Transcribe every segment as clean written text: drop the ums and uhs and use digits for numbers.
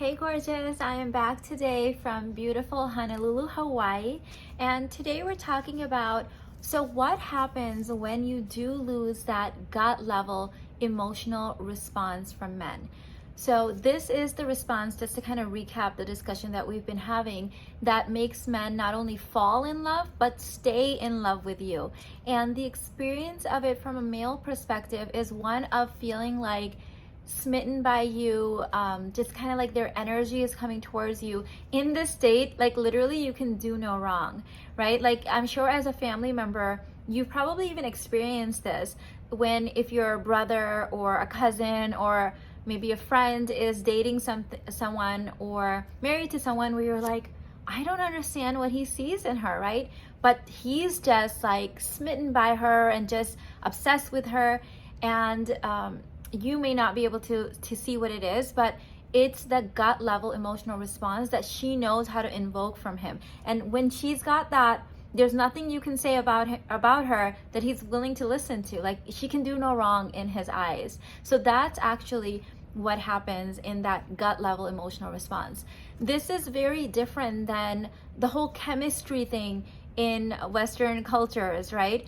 Hey gorgeous, I am back today from beautiful Honolulu, Hawaii, and today we're talking about what happens when you do lose that gut level emotional response from men. So this is the response, just to kind of recap the discussion that we've been having, that makes men not only fall in love but stay in love with you. And the experience of it from a male perspective is one of feeling like smitten by you, just kind of like their energy is coming towards you in this state, like literally you can do no wrong, right? Like I'm sure as a family member you've probably even experienced this, when if your brother or a cousin or maybe a friend is dating someone or married to someone where you're like, I don't understand what he sees in her, right? But he's just like smitten by her and just obsessed with her, and you may not be able to see what it is, but it's the gut level emotional response that she knows how to invoke from him. And when she's got that, there's nothing you can say about her that he's willing to listen to. Like, she can do no wrong in his eyes. So that's actually what happens in that gut level emotional response. This is very different than the whole chemistry thing in Western cultures, right?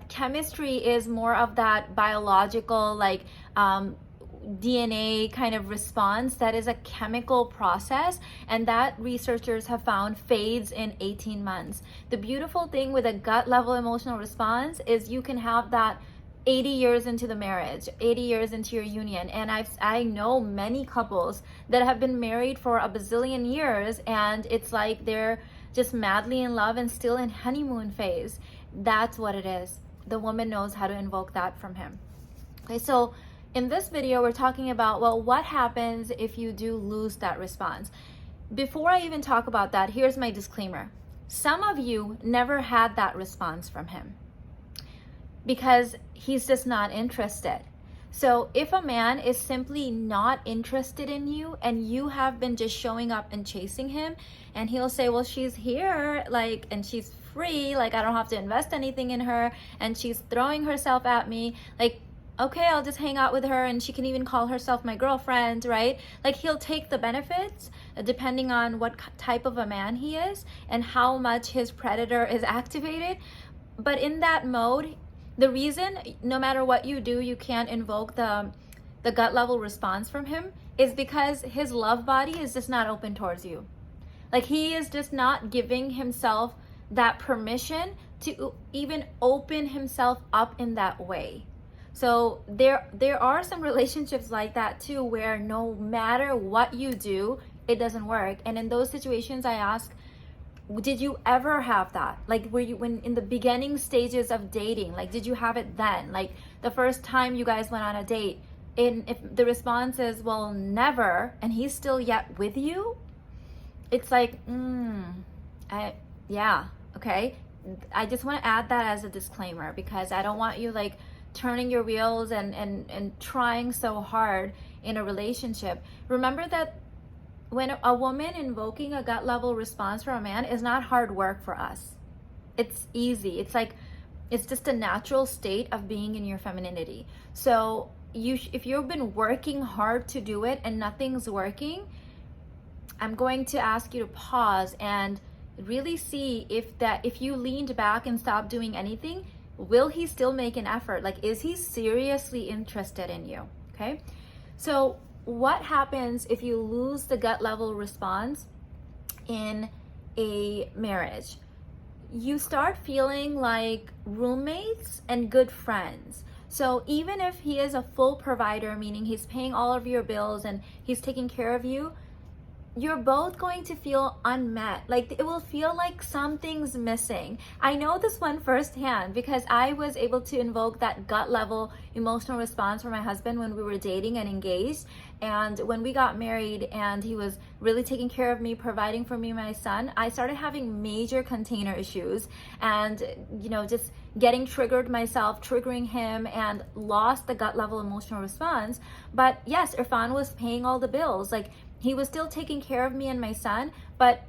Chemistry is more of that biological, like DNA kind of response that is a chemical process, and that researchers have found fades in 18 months. The beautiful thing with a gut level emotional response is you can have that 80 years into the marriage, 80 years into your union. And I know many couples that have been married for a bazillion years, and it's like they're just madly in love and still in honeymoon phase. That's what it is. The woman knows how to invoke that from him. Okay, so in this video, we're talking about, well, what happens if you do lose that response? Before I even talk about that, here's my disclaimer. Some of you never had that response from him because he's just not interested. So if a man is simply not interested in you and you have been just showing up and chasing him, and he'll say, well, she's here, like, and she's free, like I don't have to invest anything in her, and she's throwing herself at me, like, okay, I'll just hang out with her and she can even call herself my girlfriend, right? Like, he'll take the benefits depending on what type of a man he is and how much his predator is activated. But in that mode, the reason no matter what you do, you can't invoke the gut level response from him is because his love body is just not open towards you. Like, he is just not giving himself that permission to even open himself up in that way. So there are some relationships like that too, where no matter what you do, it doesn't work. And in those situations, I ask, did you ever have that? Like, were you, when in the beginning stages of dating, like, did you have it then? Like the first time you guys went on a date, and if the response is, well, never, and he's still yet with you, it's like, yeah, okay. I just want to add that as a disclaimer, because I don't want you like turning your wheels and trying so hard in a relationship. Remember that when a woman invoking a gut level response from a man is not hard work for us. It's easy. It's like, it's just a natural state of being in your femininity. So if you've been working hard to do it and nothing's working, I'm going to ask you to pause and really see if you leaned back and stopped doing anything, will he still make an effort? Like, is he seriously interested in you? Okay. So what happens if you lose the gut level response in a marriage? You start feeling like roommates and good friends. So even if he is a full provider, meaning he's paying all of your bills and he's taking care of you, you're both going to feel unmet. Like, it will feel like something's missing. I know this one firsthand because I was able to invoke that gut level emotional response from my husband when we were dating and engaged. And when we got married and he was really taking care of me, providing for me and my son, I started having major container issues and, just getting triggered myself, triggering him, and lost the gut level emotional response. But yes, Irfan was paying all the bills. Like, he was still taking care of me and my son, but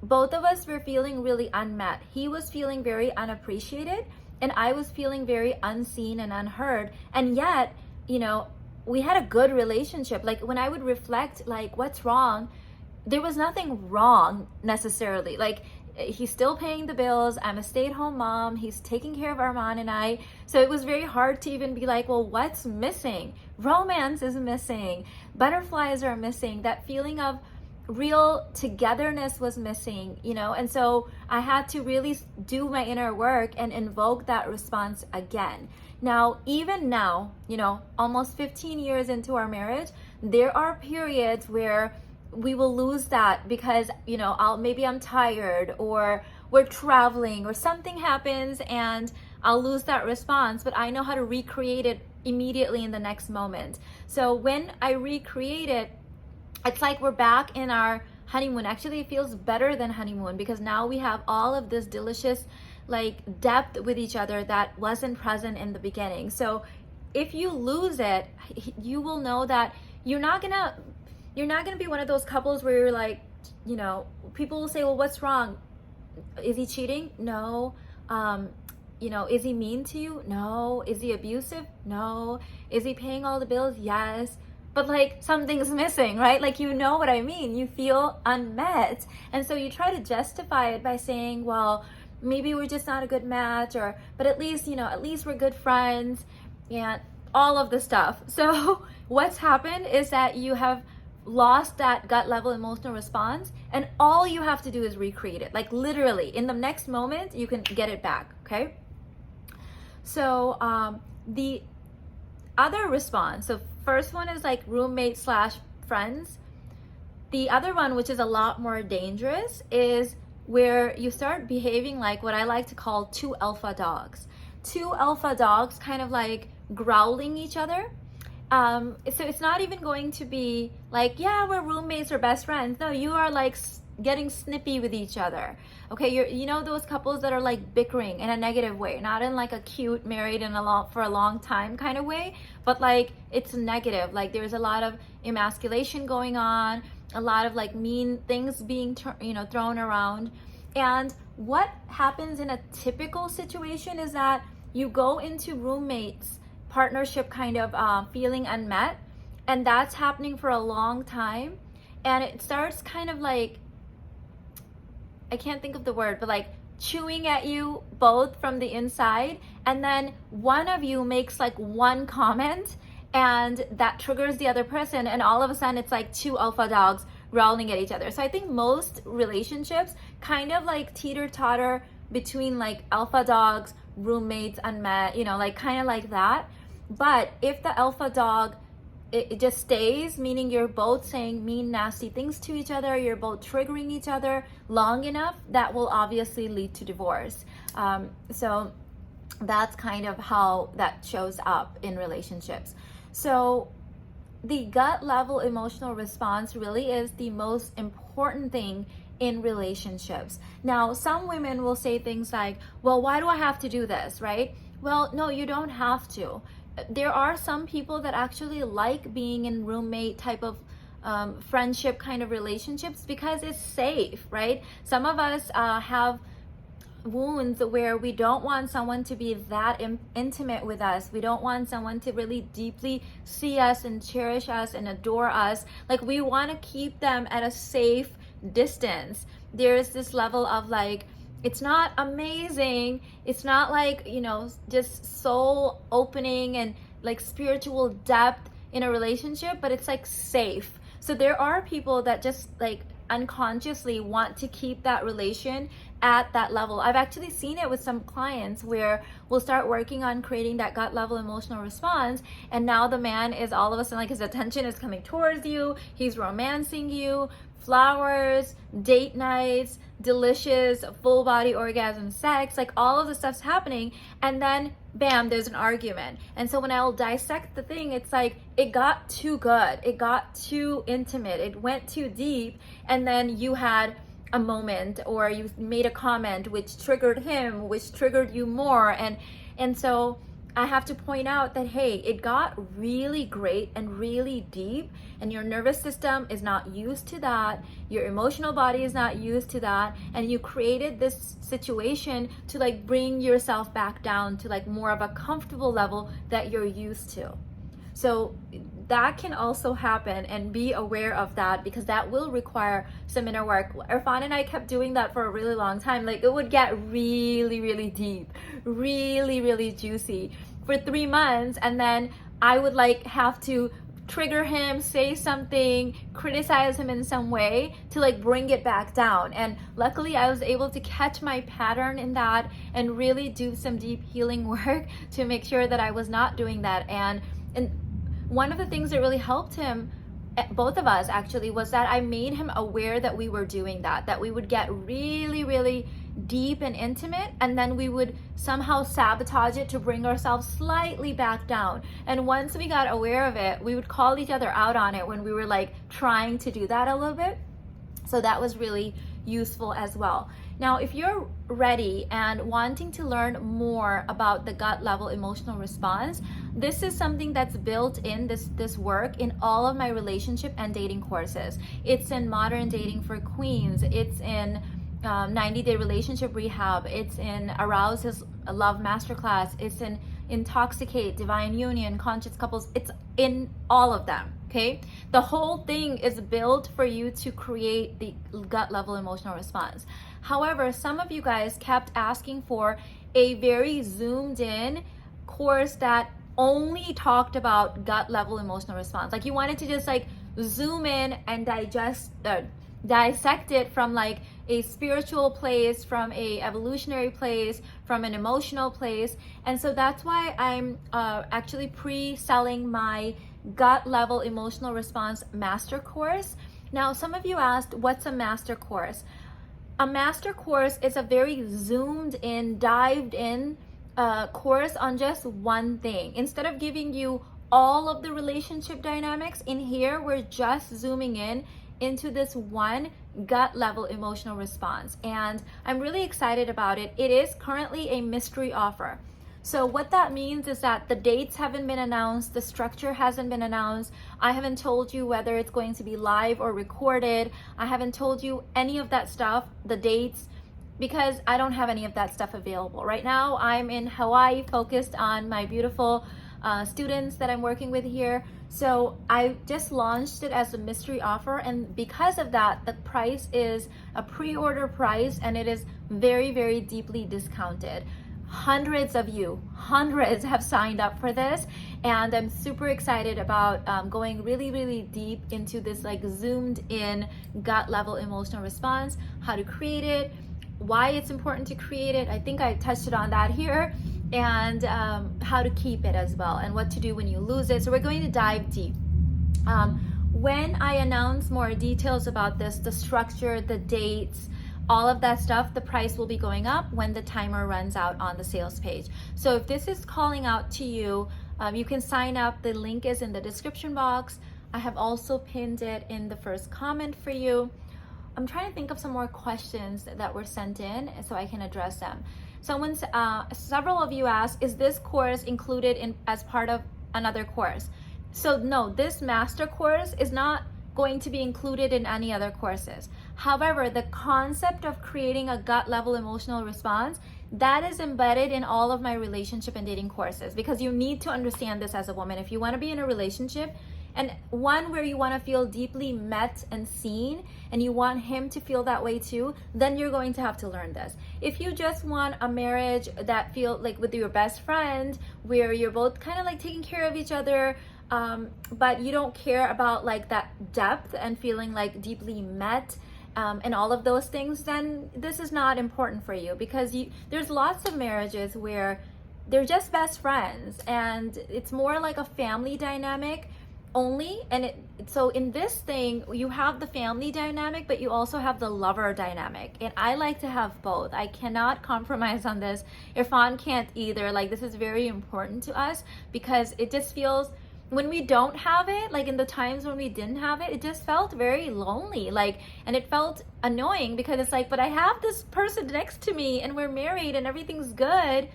both of us were feeling really unmet. He was feeling very unappreciated, and I was feeling very unseen and unheard. And yet, we had a good relationship. Like when I would reflect, like, what's wrong? There was nothing wrong necessarily. Like, he's still paying the bills. I'm a stay-at-home mom. He's taking care of Arman and I. So it was very hard to even be like, well, what's missing? Romance is missing. Butterflies are missing. That feeling of real togetherness was missing, you know? And so I had to really do my inner work and invoke that response again. Now, even now, you know, almost 15 years into our marriage, there are periods where we will lose that because, you know, maybe I'm tired or we're traveling or something happens and I'll lose that response, but I know how to recreate it immediately in the next moment. So when I recreate it, it's like we're back in our honeymoon. Actually, it feels better than honeymoon because now we have all of this delicious like depth with each other that wasn't present in the beginning. So if you lose it, you will know that you're not gonna be one of those couples where you're like, you know, people will say, well, what's wrong? Is he cheating? No. You know, is he mean to you? No. Is he abusive? No. Is he paying all the bills? Yes. But like something's missing, right? Like, you know what I mean? You feel unmet. And so you try to justify it by saying, well, maybe we're just not a good match, but at least, you know, at least we're good friends and all of the stuff. So what's happened is that you have lost that gut level emotional response, and all you have to do is recreate it. Like literally in the next moment you can get it back. Okay, so the other response, so first one is like roommate slash friends. The other one, which is a lot more dangerous, is where you start behaving like what I like to call two alpha dogs. Two alpha dogs kind of like growling each other. So it's not even going to be like, yeah, we're roommates or best friends. No, you are like getting snippy with each other. Okay, you know those couples that are like bickering in a negative way, not in like a cute married and for a long time kind of way, but like it's negative. Like there's a lot of emasculation going on, a lot of like mean things being thrown around. And what happens in a typical situation is that you go into roommates partnership kind of feeling unmet, and that's happening for a long time, and it starts kind of like, I can't think of the word, but like chewing at you both from the inside, and then one of you makes like one comment and that triggers the other person, and all of a sudden it's like two alpha dogs growling at each other. So I think most relationships kind of like teeter-totter between like alpha dogs, roommates, unmet, like kind of like that. But if the alpha dog, it just stays, meaning you're both saying mean, nasty things to each other, you're both triggering each other long enough, that will obviously lead to divorce. So that's kind of how that shows up in relationships. So the gut level emotional response really is the most important thing in relationships. Now, some women will say things like, well, why do I have to do this, right? Well, no, you don't have to. There are some people that actually like being in roommate type of friendship kind of relationships because it's safe, right? Some of us have wounds where we don't want someone to be that intimate with us. We don't want someone to really deeply see us and cherish us and adore us. Like, we want to keep them at a safe distance. There's this level of like, it's not amazing, it's not like, just soul opening and like spiritual depth in a relationship, but it's like safe. So there are people that just like unconsciously want to keep that relation at that level. I've actually seen it with some clients where we'll start working on creating that gut level emotional response, and now the man is all of a sudden like his attention is coming towards you, he's romancing you, flowers, date nights, delicious full body orgasm sex, like all of the stuff's happening, and then bam, there's an argument. And so when I'll dissect the thing, it's like it got too good, it got too intimate, it went too deep, and then you had a moment or you made a comment which triggered him, which triggered you more, and so I have to point out that, hey, it got really great and really deep, and your nervous system is not used to that, your emotional body is not used to that, and you created this situation to like bring yourself back down to like more of a comfortable level that you're used to. So that can also happen, and be aware of that, because that will require some inner work. Irfan and I kept doing that for a really long time. Like, it would get really, really deep, really, really juicy for 3 months, and then I would like have to trigger him, say something, criticize him in some way to like bring it back down. And luckily I was able to catch my pattern in that and really do some deep healing work to make sure that I was not doing that. And one of the things that really helped him, both of us actually, was that I made him aware that we were doing that we would get really, really deep and intimate, and then we would somehow sabotage it to bring ourselves slightly back down. And once we got aware of it, we would call each other out on it when we were like trying to do that a little bit. So that was really useful as well. Now, if you're ready and wanting to learn more about the gut level emotional response, this is something that's built in, this work, in all of my relationship and dating courses. It's in Modern Dating for Queens. It's in 90-Day Relationship Rehab. It's in Arouse His Love Masterclass. It's in Intoxicate, Divine Union, Conscious Couples. It's in all of them. Okay, the whole thing is built for you to create the gut level emotional response. However, some of you guys kept asking for a very zoomed in course that only talked about gut level emotional response. Like, you wanted to just like zoom in and dissect it from like a spiritual place, from a evolutionary place, from an emotional place. And so that's why I'm actually pre-selling my gut level emotional response master course. Now, some of you asked, what's a master course? A master course is a very zoomed in, dived in course on just one thing. Instead of giving you all of the relationship dynamics, in here we're just zooming in into this one gut level emotional response. And I'm really excited about it. It is currently a mystery offer. So what that means is that the dates haven't been announced, the structure hasn't been announced. I haven't told you whether it's going to be live or recorded. I haven't told you any of that stuff, the dates, because I don't have any of that stuff available. Right now, I'm in Hawaii, focused on my beautiful students that I'm working with here. So I just launched it as a mystery offer, and because of that, the price is a pre-order price, and it is very, very deeply discounted. Hundreds have signed up for this, and I'm super excited about going really, really deep into this like zoomed in gut level emotional response, how to create it, why it's important to create it. I think I touched it on that here, and how to keep it as well, and what to do when you lose it. So we're going to dive deep. When I announce more details about this, the structure, the dates, all of that stuff, the price will be going up when the timer runs out on the sales page. So if this is calling out to you, you can sign up. The link is in the description box. I have also pinned it in the first comment for you. I'm trying to think of some more questions that were sent in so I can address them. Several of you asked, is this course included in as part of another course? So no, this master course is not going to be included in any other courses. However, the concept of creating a gut level emotional response, that is embedded in all of my relationship and dating courses, because you need to understand this as a woman. If you want to be in a relationship, and one where you want to feel deeply met and seen, and you want him to feel that way too, then you're going to have to learn this. If you just want a marriage that feel like with your best friend, where you're both kind of like taking care of each other, but you don't care about like that depth and feeling like deeply met, and all of those things, then this is not important for you, because there's lots of marriages where they're just best friends and it's more like a family dynamic only. And so in this thing, you have the family dynamic, but you also have the lover dynamic, and I like to have both. I cannot compromise on this. Irfan can't either. Like, this is very important to us, because it just feels, when we don't have it, like in the times when we didn't have it, it just felt very lonely, like, and it felt annoying, because it's like, but I have this person next to me and we're married and everything's good,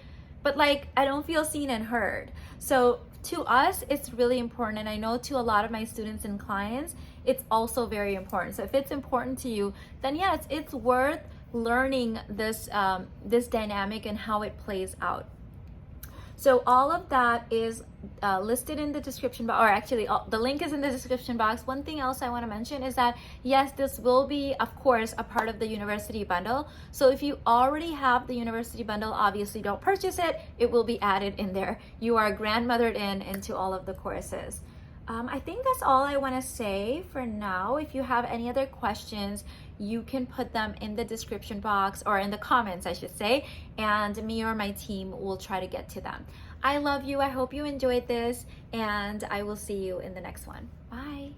but like I don't feel seen and heard. So to us, it's really important, and I know to a lot of my students and clients, it's also very important. So if it's important to you, then yes, it's worth learning this this dynamic and how it plays out. So all of that is listed in the description box, or actually the link is in the description box. One thing else I want to mention is that yes, this will be, of course, a part of the university bundle. So if you already have the university bundle, obviously don't purchase it. It will be added in there. You are grandmothered into all of the courses. I think that's all I want to say for now. If you have any other questions, you can put them in the description box, or in the comments, I should say, and me or my team will try to get to them. I love you. I hope you enjoyed this, and I will see you in the next one. Bye.